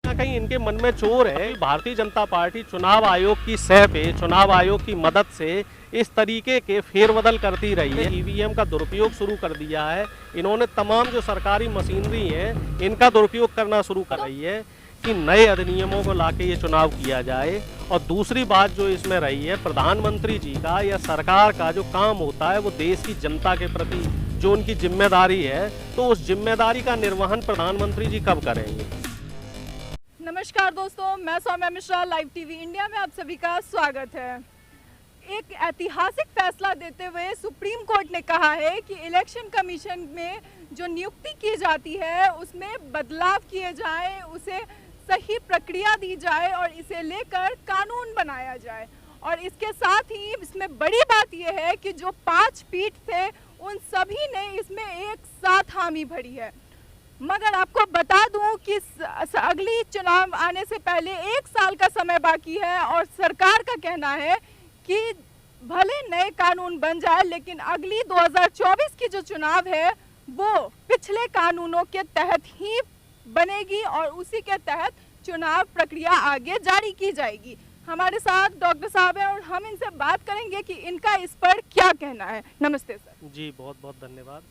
ना कहीं इनके मन में चोर है। भारतीय जनता पार्टी चुनाव आयोग की सह पे, चुनाव आयोग की मदद से इस तरीके के फेरबदल करती रही है। ईवीएम का दुरुपयोग शुरू कर दिया है। इन्होंने तमाम जो सरकारी मशीनरी है इनका दुरुपयोग करना शुरू कर रही है कि नए अधिनियमों को लाके ये चुनाव किया जाए। और दूसरी बात जो इसमें रही है, प्रधानमंत्री जी का या सरकार का जो काम होता है वो देश की जनता के प्रति जो उनकी जिम्मेदारी है, तो उस जिम्मेदारी का निर्वहन प्रधानमंत्री जी कब करेंगे। नमस्कार दोस्तों, मैं Saumya Mishra, live TV India में आप सभी का स्वागत है। एक ऐतिहासिक फैसला देते हुए सुप्रीम कोर्ट ने कहा है कि इलेक्शन कमीशन में जो नियुक्ति की जाती है उसमें बदलाव किए जाए, उसे सही प्रक्रिया दी जाए और इसे लेकर कानून बनाया जाए। और इसके साथ ही इसमें बड़ी बात यह है कि जो 5 पीठ थे उन सभी ने इसमें एक साथ हामी भरी है। मगर आपको बता दूं कि अगली चुनाव आने से पहले 1 साल का समय बाकी है और सरकार का कहना है कि भले नए कानून बन जाए लेकिन अगली 2024 की जो चुनाव है वो पिछले कानूनों के तहत ही बनेगी और उसी के तहत चुनाव प्रक्रिया आगे जारी की जाएगी। हमारे साथ डॉक्टर साहब हैं और हम इनसे बात करेंगे कि इनका इस पर क्या कहना है। नमस्ते सर। जी बहुत बहुत धन्यवाद।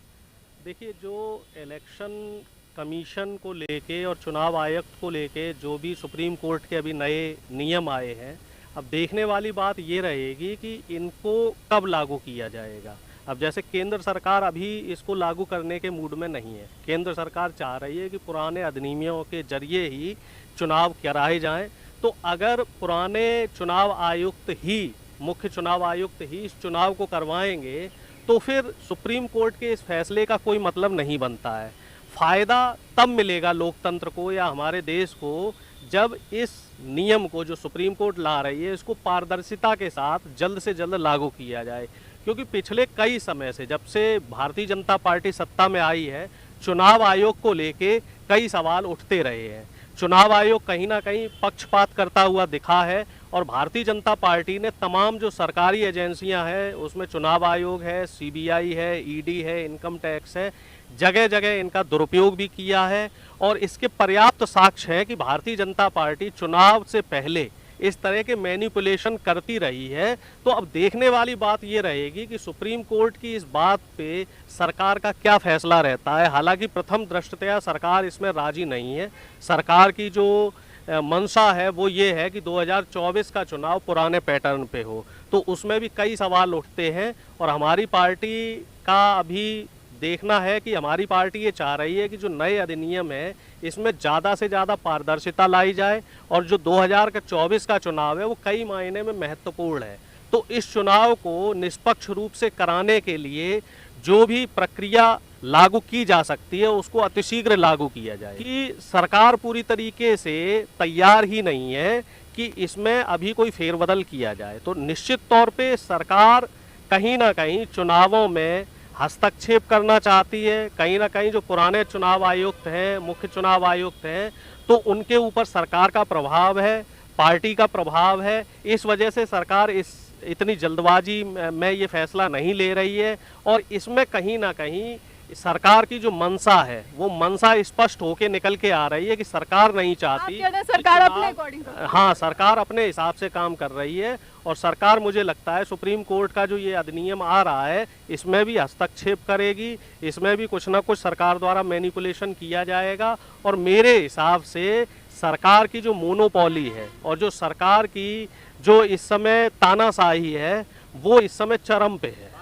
देखिए, जो इलेक्शन कमीशन को लेके और चुनाव आयुक्त को लेके जो भी सुप्रीम कोर्ट के अभी नए नियम आए हैं, अब देखने वाली बात ये रहेगी कि इनको कब लागू किया जाएगा। अब जैसे केंद्र सरकार अभी इसको लागू करने के मूड में नहीं है। केंद्र सरकार चाह रही है कि पुराने अधिनियमों के जरिए ही चुनाव कराए जाएं। तो अगर पुराने चुनाव आयुक्त ही, मुख्य चुनाव आयुक्त ही इस चुनाव को करवाएंगे तो फिर सुप्रीम कोर्ट के इस फैसले का कोई मतलब नहीं बनता है। फ़ायदा तब मिलेगा लोकतंत्र को या हमारे देश को जब इस नियम को जो सुप्रीम कोर्ट ला रही है इसको पारदर्शिता के साथ जल्द से जल्द लागू किया जाए। क्योंकि पिछले कई समय से, जब से भारतीय जनता पार्टी सत्ता में आई है, चुनाव आयोग को लेके कई सवाल उठते रहे हैं। चुनाव आयोग कहीं ना कहीं पक्षपात करता हुआ दिखा है और भारतीय जनता पार्टी ने तमाम जो सरकारी एजेंसियां हैं उसमें चुनाव आयोग है, सीबीआई है, ईडी है, इनकम टैक्स है, जगह जगह इनका दुरुपयोग भी किया है। और इसके पर्याप्त साक्ष्य है कि भारतीय जनता पार्टी चुनाव से पहले इस तरह के मैनिपुलेशन करती रही है। तो अब देखने वाली बात ये रहेगी कि सुप्रीम कोर्ट की इस बात पे सरकार का क्या फैसला रहता है। हालांकि प्रथम दृष्टया सरकार इसमें राजी नहीं है। सरकार की जो मंशा है वो ये है कि 2024 का चुनाव पुराने पैटर्न पे हो। तो उसमें भी कई सवाल उठते हैं और हमारी पार्टी का अभी देखना है कि हमारी पार्टी ये चाह रही है कि जो नए अधिनियम है इसमें ज़्यादा से ज़्यादा पारदर्शिता लाई जाए और जो 2024 का चुनाव है वो कई मायने में महत्वपूर्ण है। तो इस चुनाव को निष्पक्ष रूप से कराने के लिए जो भी प्रक्रिया लागू की जा सकती है उसको अतिशीघ्र लागू किया जाए। कि सरकार पूरी तरीके से तैयार ही नहीं है कि इसमें अभी कोई फेरबदल किया जाए। तो निश्चित तौर पे सरकार कहीं ना कहीं चुनावों में हस्तक्षेप करना चाहती है। कहीं ना कहीं जो पुराने चुनाव आयुक्त हैं, मुख्य चुनाव आयुक्त हैं, तो उनके ऊपर सरकार का प्रभाव है, पार्टी का प्रभाव है। इस वजह से सरकार इतनी जल्दबाजी में ये फैसला नहीं ले रही है और इसमें कहीं ना कहीं सरकार की जो मंशा है वो मंशा स्पष्ट होके निकल के आ रही है कि सरकार नहीं चाहती। सरकार अपने अकॉर्डिंग, हाँ, सरकार अपने हिसाब से काम कर रही है और सरकार, मुझे लगता है सुप्रीम कोर्ट का जो ये अधिनियम आ रहा है इसमें भी हस्तक्षेप करेगी। इसमें भी कुछ ना कुछ सरकार द्वारा मैनिपुलेशन किया जाएगा। और मेरे हिसाब से सरकार की जो मोनोपोली है और जो सरकार की जो इस समय तानाशाही है वो इस समय चरम पे है।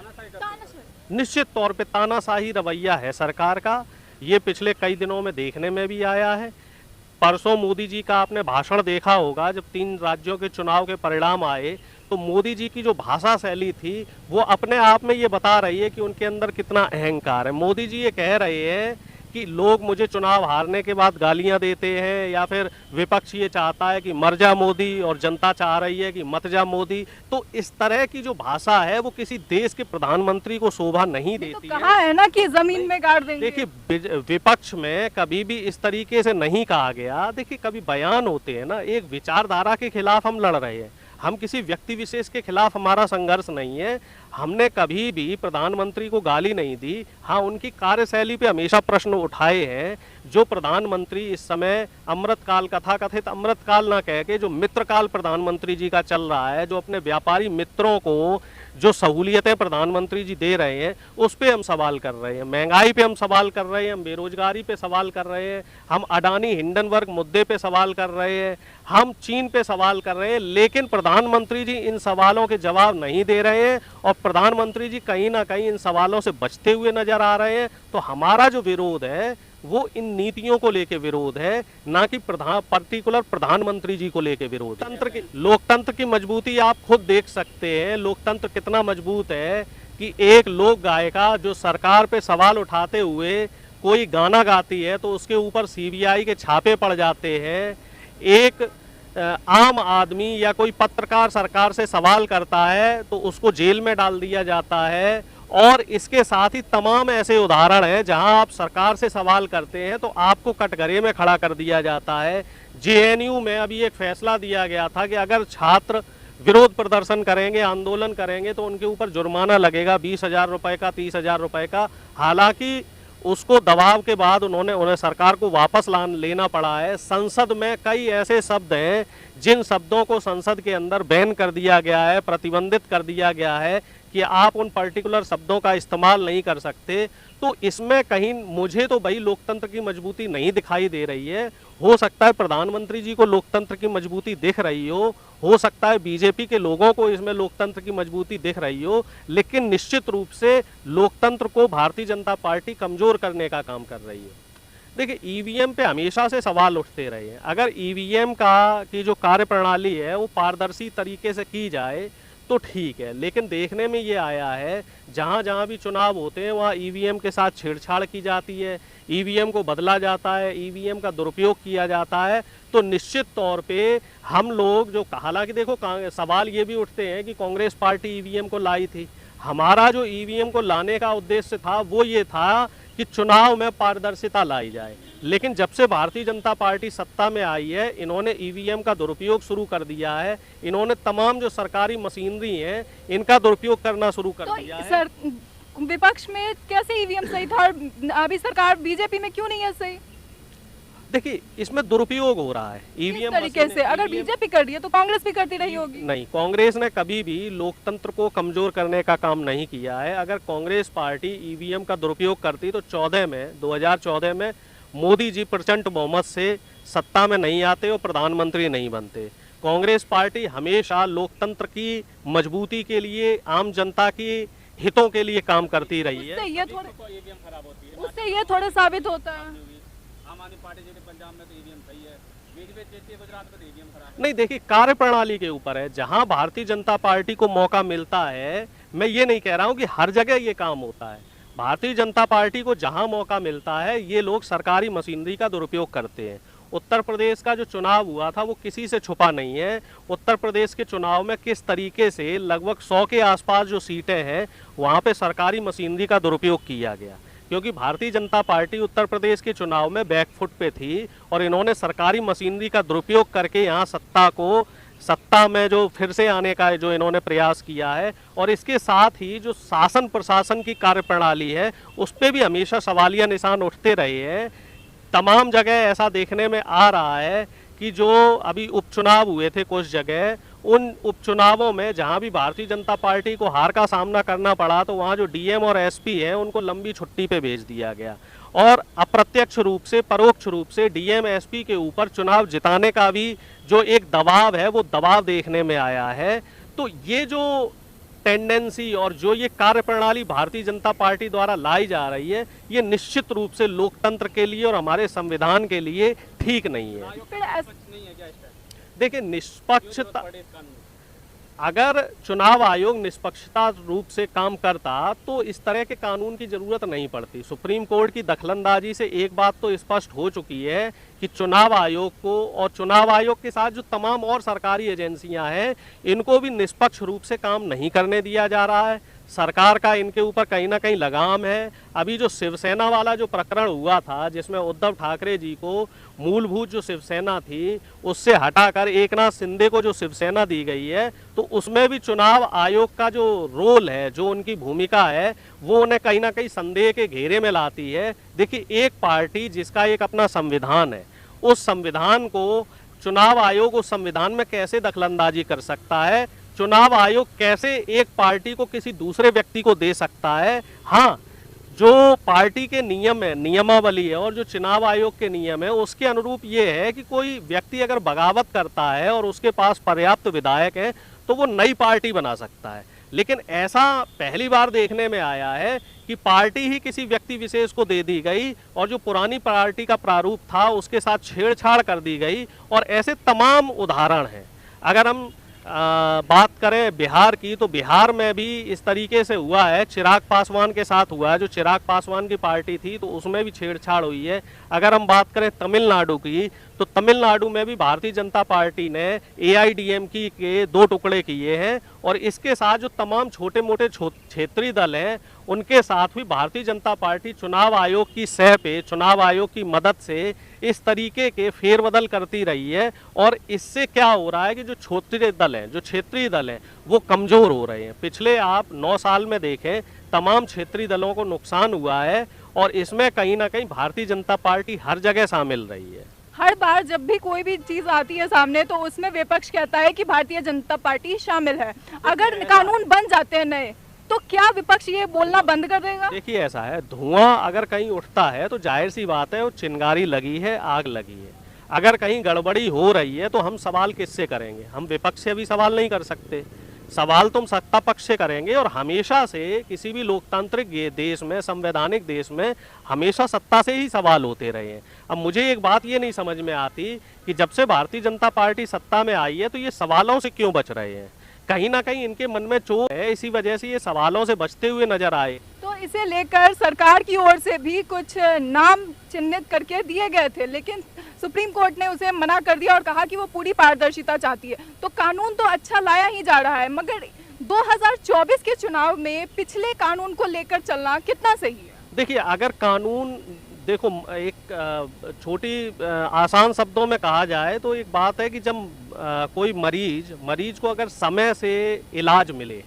निश्चित तौर पे तानाशाही रवैया है सरकार का। ये पिछले कई दिनों में देखने में भी आया है। परसों मोदी जी का आपने भाषण देखा होगा, जब 3 राज्यों के चुनाव के परिणाम आए तो मोदी जी की जो भाषा शैली थी वो अपने आप में ये बता रही है कि उनके अंदर कितना अहंकार है। मोदी जी ये कह रहे हैं कि लोग मुझे चुनाव हारने के बाद गालियां देते हैं या फिर विपक्ष ये चाहता है कि मर जा मोदी और जनता चाह रही है कि मत जा मोदी। तो इस तरह की जो भाषा है वो किसी देश के प्रधानमंत्री को शोभा नहीं देती तो कहा है ना कि जमीन में गाड़ देंगे। देखिए, विपक्ष में कभी भी इस तरीके से नहीं कहा गया। देखिए, कभी बयान होते हैं ना, एक विचारधारा के खिलाफ हम लड़ रहे हैं, हम किसी व्यक्ति विशेष के खिलाफ हमारा संघर्ष नहीं है। हमने कभी भी प्रधानमंत्री को गाली नहीं दी। हाँ, उनकी कार्यशैली पे हमेशा प्रश्न उठाए हैं। जो प्रधानमंत्री इस समय अमृतकाल, कथाकथित अमृतकाल ना कह के जो मित्रकाल प्रधानमंत्री जी का चल रहा है, जो अपने व्यापारी मित्रों को जो सहूलियतें प्रधानमंत्री जी दे रहे हैं, उस पे हम सवाल कर रहे हैं। महंगाई पे हम सवाल कर रहे हैं, हम बेरोजगारी पे सवाल कर रहे हैं, हम अडानी हिंडनबर्ग मुद्दे पे सवाल कर रहे हैं, हम चीन पे सवाल कर रहे हैं। लेकिन प्रधानमंत्री जी इन सवालों के जवाब नहीं दे रहे हैं और प्रधानमंत्री जी कहीं ना कहीं इन सवालों से बचते हुए नजर आ रहे हैं। तो हमारा जो विरोध है वो इन नीतियों को लेके विरोध है, ना कि पर्टिकुलर प्रधानमंत्री जी को लेके विरोध। लोकतंत्र की मजबूती आप खुद देख सकते हैं। लोकतंत्र कितना मजबूत है कि एक लोक गायिका जो सरकार पे सवाल उठाते हुए कोई गाना गाती है तो उसके ऊपर सीबीआई के छापे पड़ जाते हैं। एक आम आदमी या कोई पत्रकार सरकार से सवाल करता है तो उसको जेल में डाल दिया जाता है। और इसके साथ ही तमाम ऐसे उदाहरण हैं जहां आप सरकार से सवाल करते हैं तो आपको कटघरे में खड़ा कर दिया जाता है। जेएनयू में अभी एक फैसला दिया गया था कि अगर छात्र विरोध प्रदर्शन करेंगे, आंदोलन करेंगे तो उनके ऊपर जुर्माना लगेगा 20,000 रुपए का, 30,000 रुपए का। हालांकि उसको दबाव के बाद उन्हें सरकार को वापस लेना पड़ा है। संसद में कई ऐसे शब्द हैं जिन शब्दों को संसद के अंदर बैन कर दिया गया है, प्रतिबंधित कर दिया गया है कि आप उन पर्टिकुलर शब्दों का इस्तेमाल नहीं कर सकते। तो इसमें कहीं मुझे तो भाई लोकतंत्र की मजबूती नहीं दिखाई दे रही है। हो सकता है प्रधानमंत्री जी को लोकतंत्र की मजबूती दिख रही हो सकता है बीजेपी के लोगों को इसमें लोकतंत्र की मजबूती दिख रही हो, लेकिन निश्चित रूप से लोकतंत्र को भारतीय जनता पार्टी कमजोर करने का काम कर रही है। देखिए, ईवीएम पे हमेशा से सवाल उठते रहे हैं। अगर ईवीएम की जो कार्यप्रणाली है वो पारदर्शी तरीके से की जाए तो ठीक है, लेकिन देखने में ये आया है जहाँ जहाँ भी चुनाव होते हैं वहाँ ईवीएम के साथ छेड़छाड़ की जाती है, ईवीएम को बदला जाता है, ईवीएम का दुरुपयोग किया जाता है। तो निश्चित तौर पे हम लोग जो, हालांकि देखो सवाल ये भी उठते हैं कि कांग्रेस पार्टी ईवीएम को लाई थी। हमारा जो ईवीएम को लाने का उद्देश्य था वो ये था कि चुनाव में पारदर्शिता लाई जाए। लेकिन जब से भारतीय जनता पार्टी सत्ता में आई है, इन्होंने ईवीएम का दुरुपयोग शुरू कर दिया है। इन्होंने तमाम जो सरकारी मशीनरी है इनका दुरुपयोग करना शुरू कर दिया है। सर, विपक्ष में कैसे ईवीएम सही था और अभी सरकार बीजेपी में क्यों नहीं है सही? देखिए, इसमें दुरुपयोग हो रहा है ईवीएम तरीके से। अगर बीजेपी कर रही है तो कांग्रेस भी करती रही होगी। नहीं, कांग्रेस ने कभी भी लोकतंत्र को कमजोर करने का काम नहीं किया है। अगर कांग्रेस पार्टी ईवीएम का दुरुपयोग करती तो 2014 में मोदी जी प्रचंड बहुमत से सत्ता में नहीं आते और प्रधानमंत्री नहीं बनते। कांग्रेस पार्टी हमेशा लोकतंत्र की मजबूती के लिए, आम जनता की हितों के लिए काम करती रही है। उससे ये थोड़ा साबित होता है। नहीं, देखिए, कार्यप्रणाली के ऊपर है। जहां भारतीय जनता पार्टी को मौका मिलता है, मैं ये नहीं कह रहा हूं कि हर जगह ये काम होता है। भारतीय जनता पार्टी को जहां मौका मिलता है ये लोग सरकारी मशीनरी का दुरुपयोग करते हैं। उत्तर प्रदेश का जो चुनाव हुआ था वो किसी से छुपा नहीं है। उत्तर प्रदेश के चुनाव में किस तरीके से लगभग 100 के आसपास जो सीटें हैं वहां पे सरकारी मशीनरी का दुरुपयोग किया गया, क्योंकि भारतीय जनता पार्टी उत्तर प्रदेश के चुनाव में बैकफुट पे थी और इन्होंने सरकारी मशीनरी का दुरुपयोग करके यहाँ सत्ता में जो फिर से आने का जो इन्होंने प्रयास किया है। और इसके साथ ही जो शासन प्रशासन की कार्यप्रणाली है उस पर भी हमेशा सवालिया निशान उठते रहे हैं। तमाम जगह ऐसा देखने में आ रहा है कि जो अभी उपचुनाव हुए थे कुछ जगह, उन उपचुनावों में जहां भी भारतीय जनता पार्टी को हार का सामना करना पड़ा तो वहां जो डीएम और एसपी हैं उनको लंबी छुट्टी पे भेज दिया गया और अप्रत्यक्ष रूप से, परोक्ष रूप से डीएम एसपी के ऊपर चुनाव जिताने का भी जो एक दबाव है वो दबाव देखने में आया है। तो ये जो टेंडेंसी और जो ये कार्यप्रणाली भारतीय जनता पार्टी द्वारा लाई जा रही है ये निश्चित रूप से लोकतंत्र के लिए और हमारे संविधान के लिए ठीक नहीं है। देखिए, निष्पक्षता, अगर चुनाव आयोग निष्पक्षता रूप से काम करता तो इस तरह के कानून की जरूरत नहीं पड़ती। सुप्रीम कोर्ट की दखलंदाजी से एक बात तो स्पष्ट हो चुकी है कि चुनाव आयोग को और चुनाव आयोग के साथ जो तमाम और सरकारी एजेंसियां हैं इनको भी निष्पक्ष रूप से काम नहीं करने दिया जा रहा है। सरकार का इनके ऊपर कहीं ना कहीं लगाम है। अभी जो शिवसेना वाला जो प्रकरण हुआ था, जिसमें उद्धव ठाकरे जी को मूलभूत जो शिवसेना थी उससे हटाकर एकनाथ शिंदे को जो शिवसेना दी गई है, तो उसमें भी चुनाव आयोग का जो रोल है, जो उनकी भूमिका है, वो उन्हें कहीं ना कहीं संदेह के घेरे में लाती है। देखिए, एक पार्टी जिसका एक अपना संविधान है, उस संविधान को चुनाव आयोग उस संविधान में कैसे दखलंदाजी कर सकता है? चुनाव आयोग कैसे एक पार्टी को किसी दूसरे व्यक्ति को दे सकता है? हाँ, जो पार्टी के नियम है, नियमावली है और जो चुनाव आयोग के नियम है, उसके अनुरूप ये है कि कोई व्यक्ति अगर बगावत करता है और उसके पास पर्याप्त विधायक है तो वो नई पार्टी बना सकता है। लेकिन ऐसा पहली बार देखने में आया है कि पार्टी ही किसी व्यक्ति विशेष को दे दी गई और जो पुरानी पार्टी का प्रारूप था उसके साथ छेड़छाड़ कर दी गई। और ऐसे तमाम उदाहरण हैं। अगर हम बात करें बिहार की, तो बिहार में भी इस तरीके से हुआ है। चिराग पासवान के साथ हुआ है, जो चिराग पासवान की पार्टी थी, तो उसमें भी छेड़छाड़ हुई है। अगर हम बात करें तमिलनाडु की, तो तमिलनाडु में भी भारतीय जनता पार्टी ने AIDMK के 2 टुकड़े किए हैं और इसके साथ जो तमाम छोटे मोटे क्षेत्रीय दल हैं उनके साथ भी भारतीय जनता पार्टी चुनाव आयोग की सह पे, चुनाव आयोग की मदद से इस तरीके के फेरबदल करती रही है। और इससे क्या हो रहा है कि जो क्षेत्रीय दल हैं वो कमज़ोर हो रहे हैं। पिछले आप 9 साल में देखें, तमाम क्षेत्रीय दलों को नुकसान हुआ है और इसमें कहीं ना कहीं भारतीय जनता पार्टी हर जगह शामिल रही है। हर बार जब भी कोई भी चीज आती है सामने तो उसमें विपक्ष कहता है कि भारतीय जनता पार्टी शामिल है। अगर कानून बन जाते हैं नए, तो क्या विपक्ष ये बोलना बंद कर देगा? देखिए, ऐसा है, धुआं अगर कहीं उठता है तो जाहिर सी बात है वो चिंगारी लगी है, आग लगी है। अगर कहीं गड़बड़ी हो रही है तो हम सवाल किससे करेंगे? हम विपक्ष से भी सवाल नहीं कर सकते, सवाल तुम सत्ता पक्ष से करेंगे। और हमेशा से किसी भी लोकतांत्रिक देश में, संवैधानिक देश में, हमेशा सत्ता से ही सवाल होते रहे हैं। अब मुझे एक बात ये नहीं समझ में आती कि जब से भारतीय जनता पार्टी सत्ता में आई है तो ये सवालों से क्यों बच रहे हैं? कहीं ना कहीं इनके मन में चोट है, इसी वजह से ये सवालों से बचते हुए नजर आए। तो इसे लेकर सरकार की ओर से भी कुछ नाम चिन्हित करके दिए गए थे, लेकिन सुप्रीम कोर्ट ने उसे मना कर दिया और कहा कि वो पूरी पारदर्शिता चाहती है। तो कानून तो अच्छा लाया ही जा रहा है, मगर 2024 के चुनाव में पिछले कानून को लेकर चलना कितना सही है? देखिए, अगर कानून, देखो, एक छोटी आसान शब्दों में कहा जाए तो एक बात है कि जब कोई मरीज को अगर समय से इलाज मिले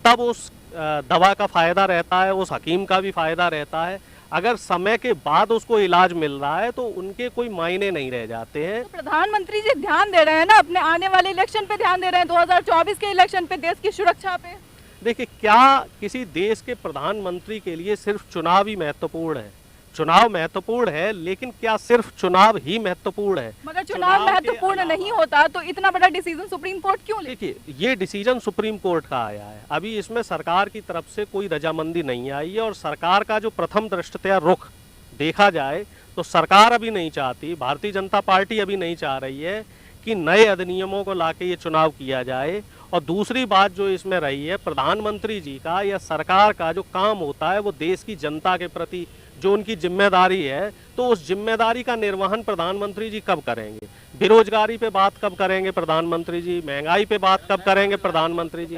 तब उस दवा का फ़ायदा रहता है, उस हकीम का भी फ़ायदा रहता है। अगर समय के बाद उसको इलाज मिल रहा है तो उनके कोई मायने नहीं रह जाते हैं। तो प्रधानमंत्री जी ध्यान दे रहे हैं ना, अपने आने वाले इलेक्शन पे ध्यान दे रहे हैं, 2024 के इलेक्शन पे, देश की सुरक्षा पे। देखिए, क्या किसी देश के प्रधानमंत्री के लिए सिर्फ चुनाव ही महत्वपूर्ण है? चुनाव महत्वपूर्ण है, लेकिन क्या सिर्फ चुनाव ही महत्वपूर्ण है? मगर चुनाव महत्वपूर्ण नहीं होता तो इतना बड़ा डिसीजन सुप्रीम कोर्ट क्यों ले? देखिए, ये डिसीजन सुप्रीम कोर्ट का आया है, अभी इसमें सरकार की तरफ से कोई रजामंदी नहीं आई है। और सरकार का जो प्रथम दृष्टया रुख देखा जाए तो सरकार अभी नहीं चाहती, भारतीय जनता पार्टी अभी नहीं चाह रही है कि नए अधिनियमों को लाके ये चुनाव किया जाए। और दूसरी बात जो इसमें रही है, प्रधानमंत्री जी का या सरकार का जो काम होता है वो देश की जनता के प्रति जो उनकी जिम्मेदारी है, तो उस जिम्मेदारी का निर्वहन प्रधानमंत्री जी कब करेंगे? बेरोजगारी पे बात कब करेंगे प्रधानमंत्री जी? महंगाई पे बात कब करेंगे प्रधानमंत्री जी?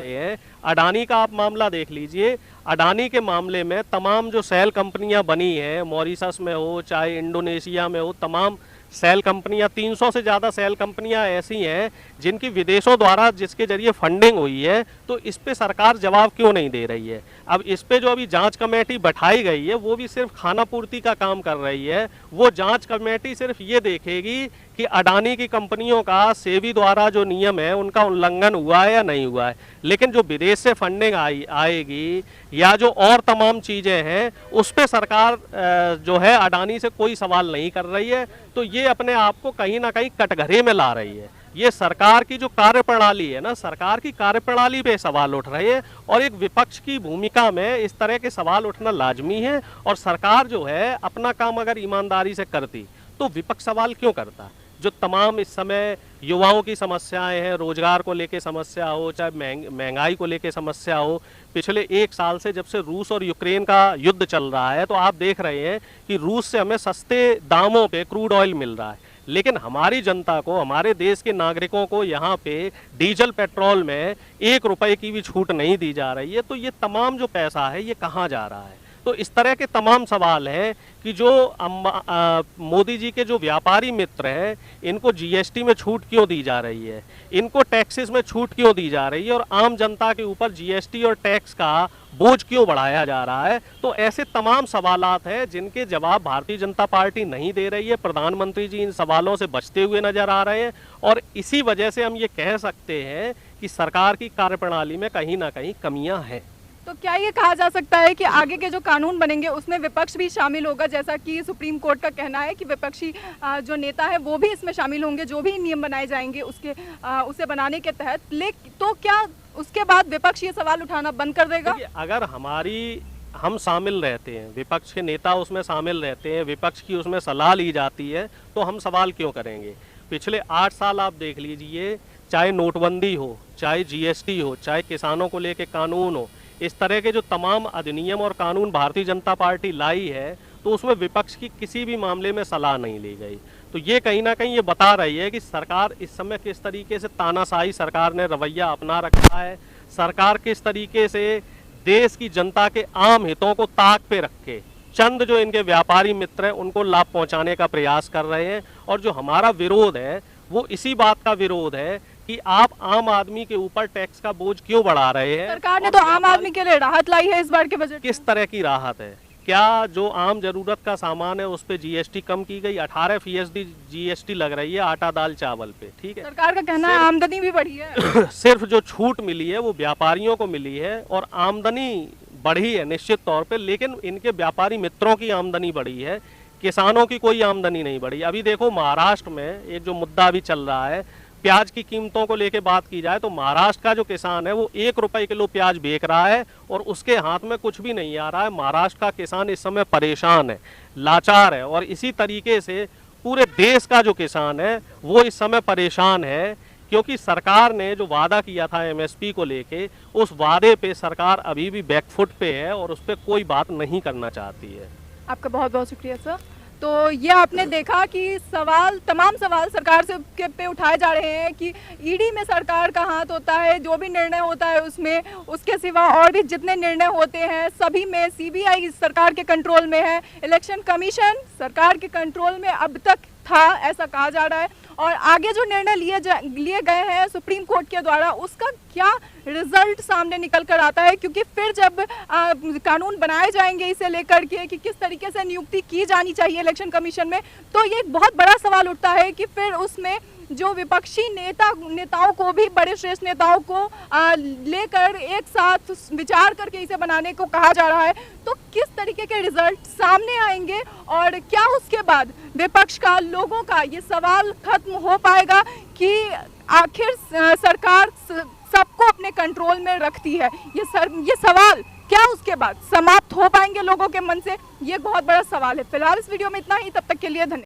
अडानी का आप मामला देख लीजिए। अडानी के मामले में तमाम जो सेल कंपनियां बनी हैं, मॉरिशस में हो चाहे इंडोनेशिया में हो, तमाम सेल कंपनियां, 300 से ज़्यादा सेल कंपनियां ऐसी हैं जिनकी विदेशों द्वारा जिसके जरिए फंडिंग हुई है, तो इस पे सरकार जवाब क्यों नहीं दे रही है? अब इस पे जो अभी जांच कमेटी बैठाई गई है वो भी सिर्फ खाना पूर्ति का काम कर रही है। वो जांच कमेटी सिर्फ ये देखेगी कि अडानी की कंपनियों का सेबी द्वारा जो नियम है उनका उल्लंघन हुआ है या नहीं हुआ है। लेकिन जो विदेश से फंडिंग आएगी या जो और तमाम चीज़ें हैं उस पे सरकार जो है अडानी से कोई सवाल नहीं कर रही है। तो ये अपने आप को कहीं ना कहीं कटघरे में ला रही है। ये सरकार की जो कार्यप्रणाली है ना, सरकार की कार्यप्रणाली पे सवाल उठ रहे हैं और एक विपक्ष की भूमिका में इस तरह के सवाल उठना लाजमी है। और सरकार जो है अपना काम अगर ईमानदारी से करती तो विपक्ष सवाल क्यों करता? जो तमाम इस समय युवाओं की समस्याएं हैं, रोजगार को लेके समस्या हो चाहे महंगाई को लेके समस्या हो, पिछले 1 साल से जब से रूस और यूक्रेन का युद्ध चल रहा है तो आप देख रहे हैं कि रूस से हमें सस्ते दामों पे क्रूड ऑयल मिल रहा है, लेकिन हमारी जनता को, हमारे देश के नागरिकों को यहाँ पे डीजल पेट्रोल में 1 रुपए की भी छूट नहीं दी जा रही है। तो ये तमाम जो पैसा है ये कहाँ जा रहा है? तो इस तरह के तमाम सवाल हैं कि जो मोदी जी के जो व्यापारी मित्र हैं, इनको जीएसटी में छूट क्यों दी जा रही है, इनको टैक्सेस में छूट क्यों दी जा रही है, और आम जनता के ऊपर जीएसटी और टैक्स का बोझ क्यों बढ़ाया जा रहा है। तो ऐसे तमाम सवालात हैं जिनके जवाब भारतीय जनता पार्टी नहीं दे रही है। प्रधानमंत्री जी इन सवालों से बचते हुए नजर आ रहे हैं, और इसी वजह से हम ये कह सकते हैं कि सरकार की कार्यप्रणाली में कहीं ना कहीं कमियां हैं। तो क्या ये कहा जा सकता है कि आगे के जो कानून बनेंगे उसमें विपक्ष भी शामिल होगा, जैसा कि सुप्रीम कोर्ट का कहना है कि विपक्षी जो नेता है वो भी इसमें शामिल होंगे, जो भी नियम बनाए जाएंगे उसे बनाने के तहत। तो क्या उसके बाद विपक्ष ये सवाल उठाना बंद कर देगा? अगर हम शामिल रहते हैं, विपक्ष के नेता उसमें शामिल रहते हैं, विपक्ष की उसमें सलाह ली जाती है, तो हम सवाल क्यों करेंगे? पिछले 8 साल आप देख लीजिए, चाहे नोटबंदी हो, चाहे जीएसटी हो, चाहे किसानों को लेके कानून हो, इस तरह के जो तमाम अधिनियम और कानून भारतीय जनता पार्टी लाई है, तो उसमें विपक्ष की किसी भी मामले में सलाह नहीं ली गई। तो ये कहीं ना कहीं ये बता रही है कि सरकार इस समय किस तरीके से तानाशाही सरकार ने रवैया अपना रखा है। सरकार किस तरीके से देश की जनता के आम हितों को ताक पे रख के चंद जो इनके व्यापारी मित्र हैं उनको लाभ पहुंचाने का प्रयास कर रहे हैं। और जो हमारा विरोध है वो इसी बात का विरोध है कि आप आम आदमी के ऊपर टैक्स का बोझ क्यों बढ़ा रहे हैं। सरकार ने तो आम आदमी के लिए राहत लाई है इस बार के बजट। किस तरह की राहत है? क्या जो आम जरूरत का सामान है उस पे जीएसटी कम की गई? 18% जीएसटी लग रही है आटा दाल चावल पे, ठीक है। सरकार का कहना है आमदनी भी बढ़ी है। सिर्फ जो छूट मिली है वो व्यापारियों को मिली है और आमदनी बढ़ी है निश्चित तौर पे, लेकिन इनके व्यापारी मित्रों की आमदनी बढ़ी है, किसानों की कोई आमदनी नहीं बढ़ी। अभी देखो महाराष्ट्र में एक जो मुद्दा अभी चल रहा है, प्याज की कीमतों को लेके बात की जाए तो महाराष्ट्र का जो किसान है वो 1 रुपए किलो प्याज बेच रहा है और उसके हाथ में कुछ भी नहीं आ रहा है। महाराष्ट्र का किसान इस समय परेशान है, लाचार है, और इसी तरीके से पूरे देश का जो किसान है वो इस समय परेशान है, क्योंकि सरकार ने जो वादा किया था एमएसपी को लेके, उस वादे पे सरकार अभी भी बैकफुट पे है और उस पर कोई बात नहीं करना चाहती है। आपका बहुत बहुत शुक्रिया सर। तो ये आपने देखा कि तमाम सवाल सरकार से पे उठाए जा रहे हैं कि ईडी में सरकार का हाथ होता है, जो भी निर्णय होता है उसमें, उसके सिवा और भी जितने निर्णय होते हैं सभी में सीबीआई सरकार के कंट्रोल में है, इलेक्शन कमीशन सरकार के कंट्रोल में अब तक था, ऐसा कहा जा रहा है। और आगे जो निर्णय लिए गए हैं सुप्रीम कोर्ट के द्वारा, उसका क्या रिजल्ट सामने निकल कर आता है, क्योंकि फिर जब कानून बनाए जाएंगे इसे लेकर के कि किस तरीके से नियुक्ति की जानी चाहिए इलेक्शन कमीशन में, तो ये एक बहुत बड़ा सवाल उठता है कि फिर उसमें जो विपक्षी नेताओं को भी, बड़े श्रेष्ठ नेताओं को लेकर एक साथ विचार करके इसे बनाने को कहा जा रहा है, तो किस तरीके के रिजल्ट सामने आएंगे और क्या उसके बाद विपक्ष का, लोगों का ये सवाल खत्म हो पाएगा कि आखिर सरकार सबको अपने कंट्रोल में रखती है, ये सवाल क्या उसके बाद समाप्त हो पाएंगे लोगों के मन से, ये बहुत बड़ा सवाल है। फिलहाल इस वीडियो में इतना ही, तब तक के लिए धन्यवाद।